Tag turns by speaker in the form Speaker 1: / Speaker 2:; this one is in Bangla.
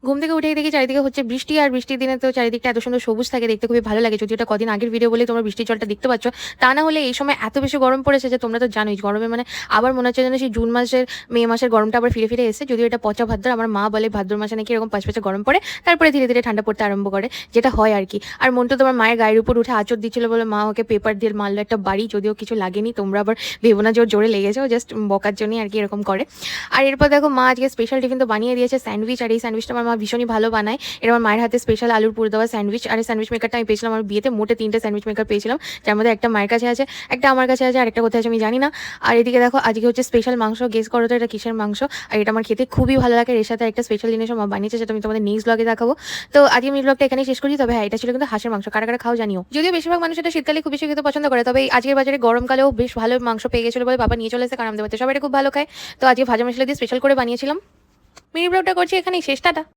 Speaker 1: ঘুম থেকে উঠেই দেখি চারিদিকে হচ্ছে বৃষ্টি, আর বৃষ্টির দিনে তো চারিদিকটা এত সুন্দর সবুজ থাকে, দেখতে খুবই ভালো লাগে। যদিও এটা কদিন আগের ভিডিও বলে তোমরা বৃষ্টির জলটা দেখতে পাচ্ছ, তা না হলে এই সময় এত বেশি গরম পড়েছে যে তোমরা তো জানোই গরমে মানে আবার মনে হচ্ছে যেন সেই জুন মাসের মে মাসের গরমটা আবার ফিরে ফিরে এসে। যদিও এটা পচা ভাদ্র, আমার মা বলে ভাদ্র মাসে নাকি এরকম পাঁচপাঁচে গরম পড়ে, তারপরে ধীরে ধীরে ঠান্ডা পড়তে আরম্ভ করে, যেটা হয় আর কি। আর মন্টু তোমার মায়ের গায়ের উপর উঠে আঁচড় দিচ্ছিল বলে মা ওকে পেপার দিয়ে মারলো একটা বাড়ি, যদিও কিছু লাগেনি, তোমরা আবার ভেবো না যে ওর জোরে লেগেছে, ও জাস্ট বকার জন্যই আর কি এরকম করে। আর এরপর দেখো মা আজকে স্পেশাল টিফিন তো বানিয়ে দিয়েছে, স্যান্ডউইচ। আর এই স্যান্ডউইচটা আমার মা ভীষণই ভালো বানায়। এটা আমার মায়ের হাতে স্পেশাল আলুর পুর দেওয়া স্যান্ডউইচ। আর এই স্যান্ডউইচ মেকারটা আমি পেয়েছিলাম আমার বিয়েতে, মোটে 3টে স্যান্ডউইচ মেকার পেয়েছিলাম, যার মধ্যে একটা মায়ের কাছে আছে, একটা আমার কাছে আছে, আর একটা কোথায় আছে আমি জানি না। আর এদিকে দেখো আজকে হচ্ছে স্পেশাল মাংস, গেস করো তো এটা কিসের মাংস। আর এটা আমার খেতে খুবই ভালো লাগে। এর সাথে একটা স্পেশাল জিনিসও মা বানিয়েছে, সেটা আমি তোমাদের নেক্সট ব্লগে দেখাবো। তো আজকে আমি ব্লগটা এখানেই শেষ করি। তবে হ্যাঁ, এটা ছিল কিন্তু হাঁসের মাংস, কারা কারা খাও জানিও। যদিও বেশিরভাগ মানুষ এটা শীতকালে খুব বেশি খেতে পছন্দ করে, তবে আজকের বাজারে গরমকালেও বেশ ভালো মাংস পেয়ে গেছিলো বলে বাবা নিয়ে চলে এসে, কারণ আমাদের বাড়িতে সবাই এটা খুব ভালো খায়। তো আজকে ভাজা মশলা দিয়ে স্পেশাল করে বানিয়েছিলাম। মিনি ব্লগটা করছি এখানেই শেষ, টাটা।